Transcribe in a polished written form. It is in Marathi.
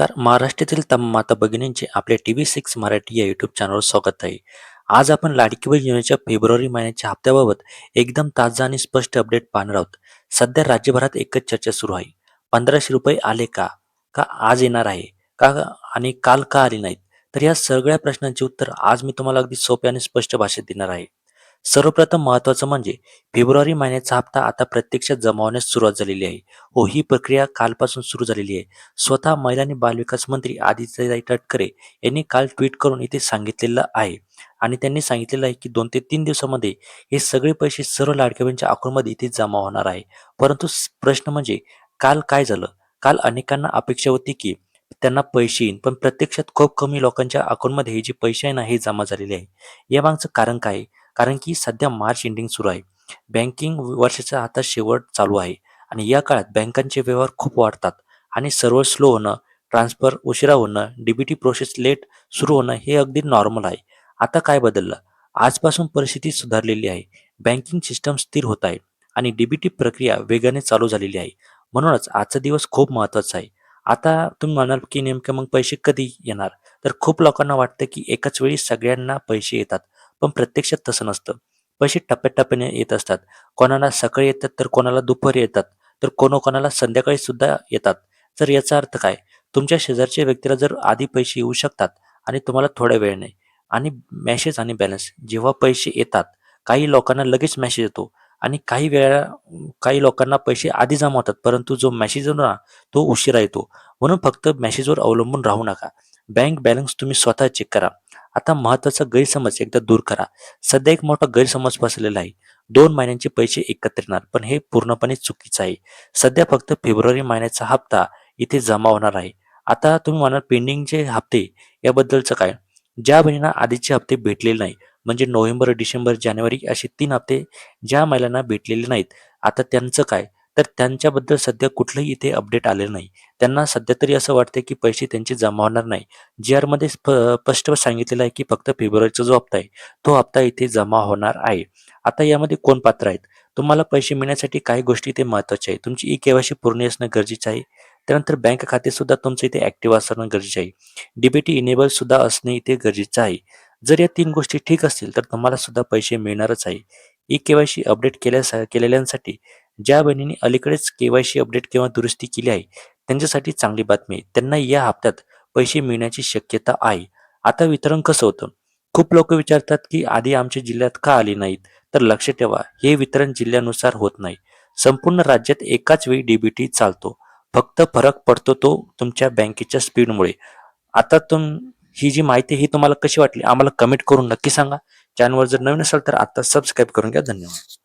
नमस्कार. महाराष्ट्रातील तमाम माता भगिनींचे आपल्या TV6 मराठी या यूट्यूब चॅनलवर स्वागत आहे. आज आपण लाडकी बहीण योजनेच्या फेब्रुवारी महिन्याच्या हप्त्याबाबत एकदम ताजा आणि स्पष्ट अपडेट पाहणार आहोत. सध्या राज्यभरात एकच चर्चा सुरू आहे. ₹1500 आले का? का आज येणार आहे? का आणि काल का आले नाहीत? तर या सगळ्या प्रश्नांची उत्तर आज मी तुम्हाला अगदी सोप्या आणि स्पष्ट भाषेत देणार आहे. सर्वप्रथम महत्त्वाचं म्हणजे फेब्रुवारी महिन्याचा हप्ता आता प्रत्यक्षात जमा होण्यास सुरुवात झालेली आहे. हो, ही प्रक्रिया कालपासून सुरू झालेली आहे. स्वतः महिला आणि बालविकास मंत्री आदित्यताई तटकरे यांनी काल ट्विट करून इथे सांगितलेलं आहे आणि त्यांनी सांगितलेलं आहे की 2 ते 3 दिवसामध्ये हे सगळे पैसे सर्व लाडक्या बहिणींच्या अकाउंटमध्ये इथे जमा होणार आहे. परंतु प्रश्न म्हणजे काल काय झालं? काल अनेकांना अपेक्षा होती की त्यांना पैसे येईल, पण प्रत्यक्षात खूप कमी लोकांच्या अकाउंटमध्ये हे जे पैसे आहे ना, हे जमा झालेले आहे. यामागचं कारण काय आहे? कारण की सध्या मार्च एंडिंग सुरू आहे. बँकिंग वर्षाचा आता शेवट चालू आहे आणि या काळात बँकांचे व्यवहार खूप वाढतात आणि सर्व्हर स्लो होणं, ट्रान्सफर उशिरा होणं, डीबीटी प्रोसेस लेट सुरू होणं हे अगदी नॉर्मल आहे. आता काय बदललं? आजपासून परिस्थिती सुधारलेली आहे. बँकिंग सिस्टम स्थिर होत आहे आणि डीबीटी प्रक्रिया वेगाने चालू झालेली आहे. म्हणूनच आजचा दिवस खूप महत्त्वाचा आहे. आता तुम्ही म्हणाल की नेमकं मग पैसे कधी येणार? तर खूप लोकांना वाटतं की एकाच वेळी सगळ्यांना पैसे येतात. पण प्रत्यक्षात तसं नसतं. पैसे टप्प्याटप्प्याने येत असतात. कोणाला सकाळी येतात, तर कोणाला दुपारी येतात, तर कोणाकोणाला संध्याकाळी सुद्धा येतात. तर याचा अर्थ काय? तुमच्या शेजारच्या व्यक्तीला जर आधी पैसे येऊ शकतात आणि तुम्हाला थोड्या वेळाने आणि मेसेज आणि बॅलन्स जेव्हा पैसे येतात, काही लोकांना लगेच मेसेज येतो आणि काही वेळा काही लोकांना पैसे आधी जमा होतात, परंतु जो मेसेज येतो ना, तो उशिरा येतो. म्हणून फक्त मेसेजवर अवलंबून राहू नका. बँक बॅलन्स तुम्ही स्वतः चेक करा. आता महत्त्वाचा गैरसमज एकदा दूर करा. सध्या एक मोठा गैरसमज पसरलेला आहे. 2 महिन्यांचे पैसे एकत्र येणार, पण हे पूर्णपणे चुकीचं आहे. सध्या फक्त फेब्रुवारी महिन्याचा हप्ता इथे जमा होणार आहे. आता तुम्ही म्हणाल पेंडिंगचे हप्ते याबद्दलचं काय? ज्या बहिणींना आधीचे हप्ते भेटलेले नाही, म्हणजे नोव्हेंबर, डिसेंबर, जानेवारी असे 3 हप्ते ज्या महिलांना भेटलेले नाहीत, आता त्यांचं काय? तर त्यांच्याबद्दल सध्या कुठलंही इथे अपडेट आलेलं नाही. त्यांना सध्या तरी असं वाटतंय की पैसे त्यांचे जमा होणार नाही. जी-आरमध्ये स्पष्ट सांगितलेलं आहे की फक्त फेब्रुवारीचा जो हप्ता आहे, तो हप्ता इथे जमा होणार आहे. आता यामध्ये कोण पात्र आहेत? तुम्हाला पैसे मिळण्यासाठी काही गोष्टी इथे महत्त्वाच्या आहेत. तुमची ई-के-वाय-सी पूर्ण असणं गरजेचं आहे. त्यानंतर बँक खाते सुद्धा तुमचं इथे ॲक्टिव्ह असणं गरजेचं आहे. डी इनेबल सुद्धा असणे इथे गरजेचं आहे. जर या 3 गोष्टी ठीक असतील, तर तुम्हाला सुद्धा पैसे मिळणारच आहे. ई-के-वाय-सी अपडेट केलेल्यांसाठी ज्या बहिणींनी अलीकडेच के-वाय-सी अपडेट किंवा दुरुस्ती केली आहे, त्यांच्यासाठी चांगली बातमी आहे. त्यांना या हप्त्यात पैसे मिळण्याची शक्यता आहे. आता वितरण कसं होतं? खूप लोक विचारतात की आधी आमच्या जिल्ह्यात का आली नाहीत? तर लक्ष ठेवा, हे वितरण जिल्ह्यानुसार होत नाही. संपूर्ण राज्यात एकाच वेळी डीबीटी चालतो. फक्त फरक पडतो तो तुमच्या बँकेच्या स्पीडमुळे. आता ही जी माहिती ही तुम्हाला कशी वाटली? आम्हाला कमेंट करून नक्की सांगा. चॅनलवर जर नवीन असाल तर आता सबस्क्राईब करून घ्या. धन्यवाद.